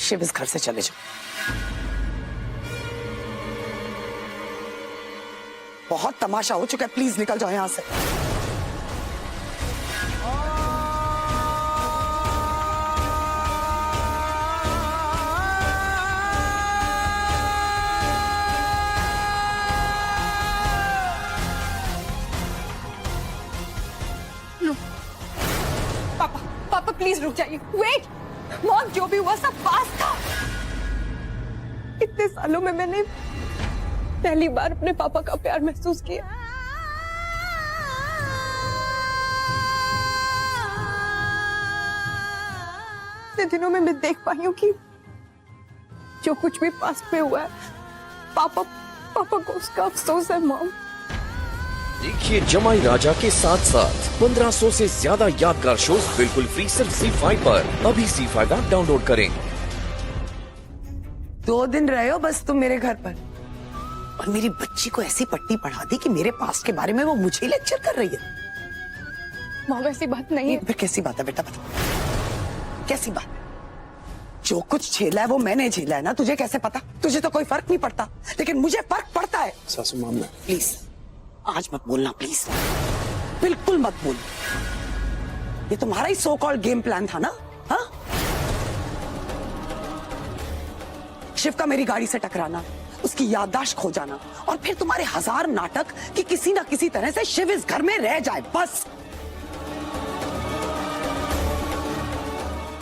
शिव इस घर से चले जाओ। बहुत तमाशा हो चुका है, प्लीज निकल जाओ यहां से। पापा पापा प्लीज रुक जाइए। वेट मॉम, जो भी हुआ सब पास था। इतने सालों में मैंने पहली बार अपने पापा का प्यार महसूस किया। इतने दिनों में मैं देख पाई हूं कि जो कुछ भी पास्ट में हुआ है पापा को उसका अफसोस है। मॉम, देखिए जमाई राजा के साथ साथ 1500 से ज्यादा यादगार शोज बिल्कुल फ्री सिर्फ ZEE5 पर। अभी ZEE5 ऐप डाउनलोड करें। 2 दिन रहे हो बस तुम मेरे घर पर, और मेरी बच्ची को ऐसी पट्टी पढ़ा दी कि मेरे पास्ट के बारे में वो मुझे ही लेक्चर कर रही है। मॉम ऐसी बात नहीं है। फिर कैसी बात है बेटा, बता कैसी बात? जो कुछ झेला है वो मैंने झेला है ना, तुझे कैसे पता? तुझे तो कोई फर्क नहीं पड़ता, लेकिन मुझे फर्क पड़ता है। सासू माँ, प्लीज आज मत बोलना, प्लीज बिल्कुल मत बोल। ये तुम्हारा ही सो कॉल्ड गेम प्लान था ना? हाँ, शिव का मेरी गाड़ी से टकराना, उसकी याददाश्त खो जाना, और फिर तुम्हारे 1000 नाटक कि किसी ना किसी तरह से शिव इस घर में रह जाए, बस।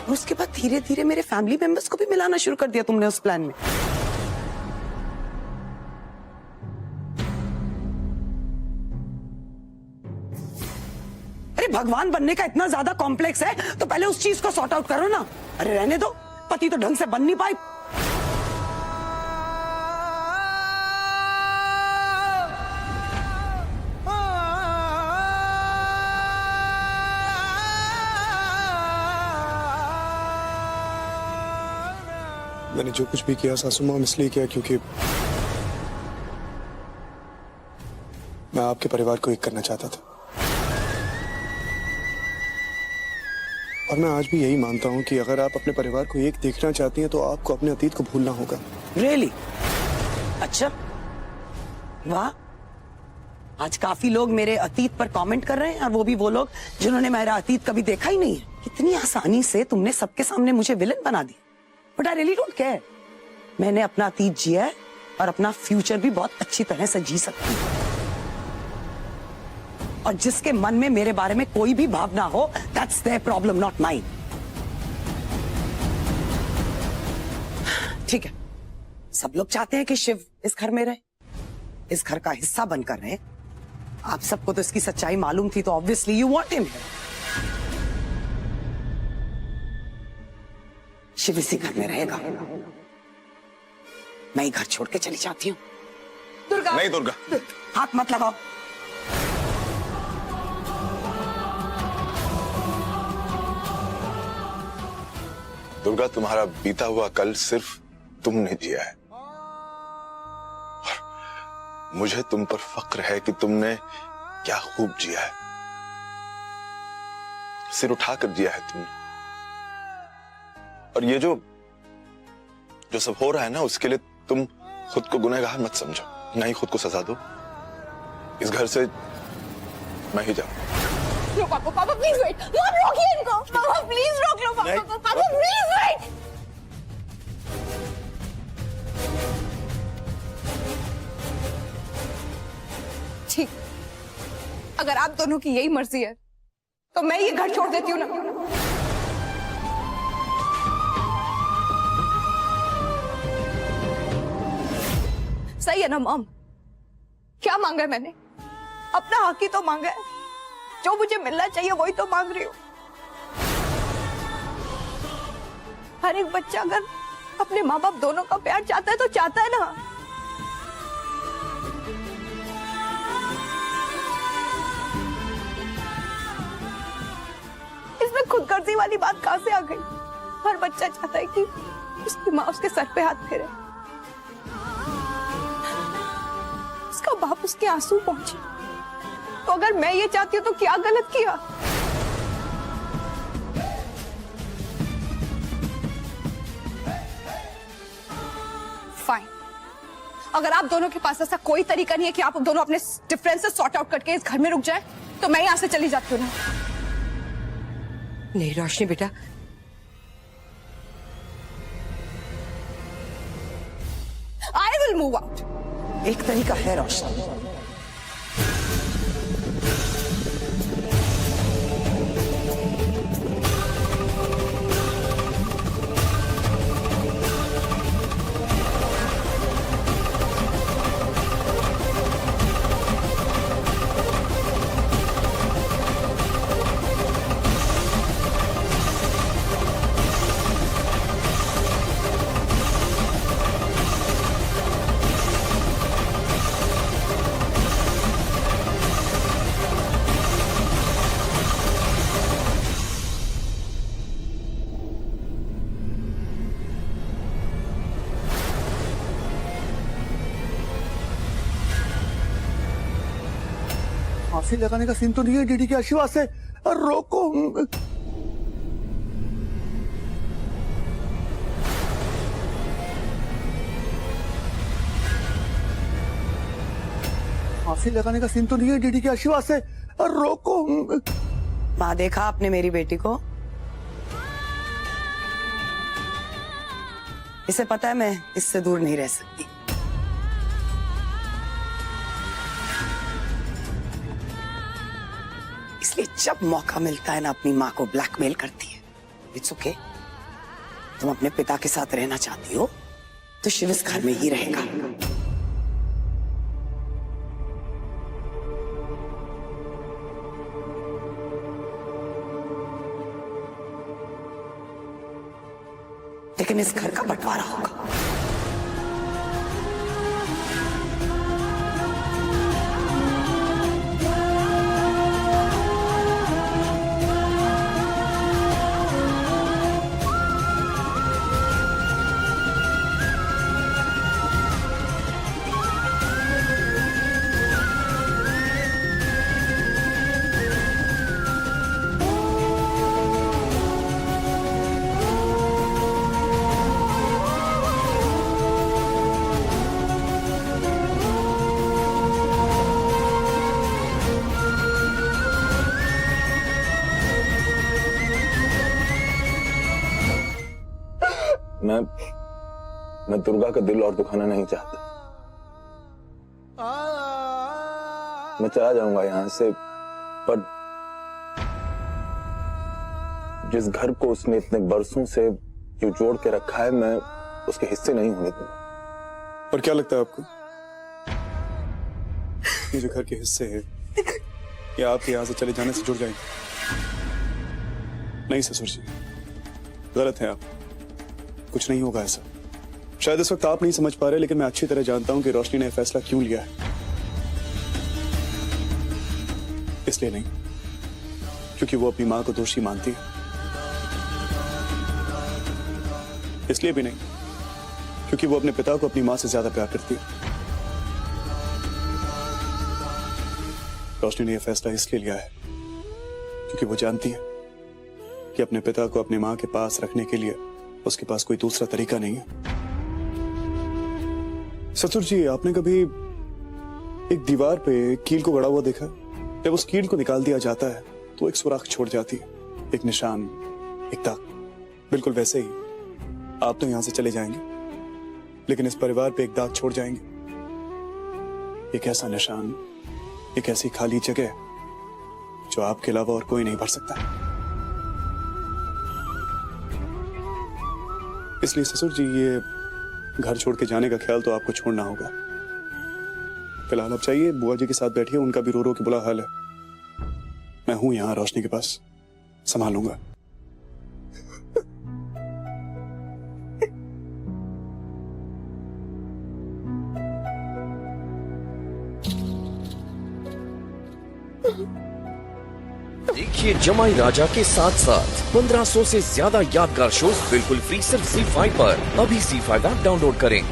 और उसके बाद धीरे धीरे मेरे फैमिली मेंबर्स को भी मिलाना शुरू कर दिया तुमने उस प्लान में। अरे भगवान बनने का इतना ज्यादा कॉम्प्लेक्स है तो पहले उस चीज को सॉर्ट आउट करो ना। अरे रहने दो, पति तो ढंग से बन नहीं पाई। मैंने जो कुछ भी किया सासू माँ इसलिए किया क्योंकि मैं आपके परिवार को एक करना चाहता था। और मैं आज भी यही मानता हूं कि अगर आप अपने परिवार को एक देखना चाहती हैं तो आपको अपने अतीत को भूलना होगा। रियली? अच्छा, वाह। आज काफी लोग मेरे अतीत पर कमेंट कर रहे हैं, और वो भी वो लोग जिन्होंने मेरा अतीत कभी देखा ही नहीं है। कितनी आसानी से तुमने सबके सामने मुझे विलन बना दिया। But I really don't care. मैंने अपना अतीत जिया है और अपना फ्यूचर भी बहुत अच्छी तरह से जी सकती हूँ। और जिसके मन में मेरे बारे में कोई भी भावना हो, that's their problem, not mine. ठीक है, सब लोग चाहते हैं कि शिव इस घर में रहे, इस घर का हिस्सा बनकर रहे। आप सबको तो इसकी सच्चाई मालूम थी, तो obviously you want him. Shiv इसी घर में रहेगा। मैं ही घर छोड़ के चली जाती हूँ। दुर्गा, नहीं दुर्गा, हाथ मत लगाओ। दुर्गा तुम्हारा बीता हुआ कल सिर्फ तुमने जिया है। मुझे तुम पर फक्र है कि तुमने क्या खूब जिया है। सिर उठाकर जिया है तुमने। और ये जो सब हो रहा है ना, उसके लिए तुम खुद को गुनहगार मत समझो, ना ही खुद को सजा दो। इस घर से मैं ही जाऊं। लो पापा, पापा प्लीज वेट। मॉम रोकिए इनको। पापा प्लीज रोक लो पापा को। पापा प्लीज वेट। ठीक, अगर आप दोनों की यही मर्जी है तो मैं ये घर छोड़ देती हूँ ना। सही है ना मॉम? क्या मांगा है मैंने? अपना हक ही तो मांगा है। जो मुझे मिलना चाहिए वही तो मांग रही हूँ। हर एक बच्चा अगर अपने माँ बाप दोनों का प्यार चाहता है तो चाहता है ना। इसमें खुदगर्जी वाली बात कहां से आ गई? हर बच्चा चाहता है कि उसकी माँ उसके सर पे हाथ फेरे, उसका बाप उसके आंसू पहुंचे। तो अगर मैं ये चाहती हूँ तो क्या गलत किया? फाइन। अगर आप दोनों के पास ऐसा कोई तरीका नहीं है कि आप दोनों अपने डिफरेंसेस सॉर्ट आउट करके इस घर में रुक जाए, तो मैं यहां से चली जाती हूँ ना। नहीं रोशनी बेटा, आई विल मूव आउट। एक तरीका है रोशनी, फांसी लगाने का सीन तो नहीं है डीडी के आशीर्वाद से। रोको। फांसी लगाने का सीन तो नहीं है डीडी के आशीर्वाद से। रोको। माँ देखा आपने मेरी बेटी को? इसे पता है मैं इससे दूर नहीं रह सकती। इसलिए जब मौका मिलता है ना अपनी माँ को ब्लैकमेल करती है। इट्स ओके, तुम अपने पिता के साथ रहना चाहती हो तो शिव इस घर में ही रहेगा। लेकिन इस घर का बंटवारा होगा। मैं दुर्गा का दिल और दुखाना नहीं चाहता। मैं चला जाऊंगा यहां से, पर जिस घर को उसने इतने बरसों से जो जोड़ के रखा है, मैं उसके हिस्से नहीं होने दूंगा। पर क्या लगता है आपको, ये जो घर के हिस्से हैं, ये आपके यहां से चले जाने से जुड़ जाएंगे? नहीं ससुर जी, गलत है आप। कुछ नहीं होगा ऐसा। शायद इस वक्त आप नहीं समझ पा रहे, लेकिन मैं अच्छी तरह जानता हूं कि रोशनी ने फैसला क्यों लिया है। इसलिए नहीं क्योंकि वो अपनी मां को दोषी मानती है, इसलिए भी नहीं क्योंकि वो अपने पिता को अपनी मां से ज्यादा प्यार करती है। रोशनी ने यह फैसला इसलिए लिया है क्योंकि वो जानती है कि अपने पिता को अपनी मां के पास रखने के लिए उसके पास कोई दूसरा तरीका नहीं है। ससुर जी, आपने कभी एक दीवार पे कील को गड़ा हुआ देखा? जब उस कील को निकाल दिया जाता है तो एक सुराख छोड़ जाती है, एक निशान, एक दाग। बिल्कुल वैसे ही आप तो यहां से चले जाएंगे, लेकिन इस परिवार पे एक दाग छोड़ जाएंगे। एक ऐसा निशान, एक ऐसी खाली जगह जो आपके अलावा और कोई नहीं भर सकता। इसलिए ससुर जी, ये घर छोड़ के जाने का ख्याल तो आपको छोड़ना होगा। फिलहाल आप चाहिए, बुआ जी के साथ बैठिए, उनका भी रो रो के बुरा हाल है। मैं हूं यहां रोशनी के पास, संभालूंगा। देखिए जमाई राजा के साथ साथ 1500 से ज्यादा यादगार शोज बिल्कुल फ्री सिर्फ ZEE5 पर। अभी ZEE5 ऐप डाउनलोड करें।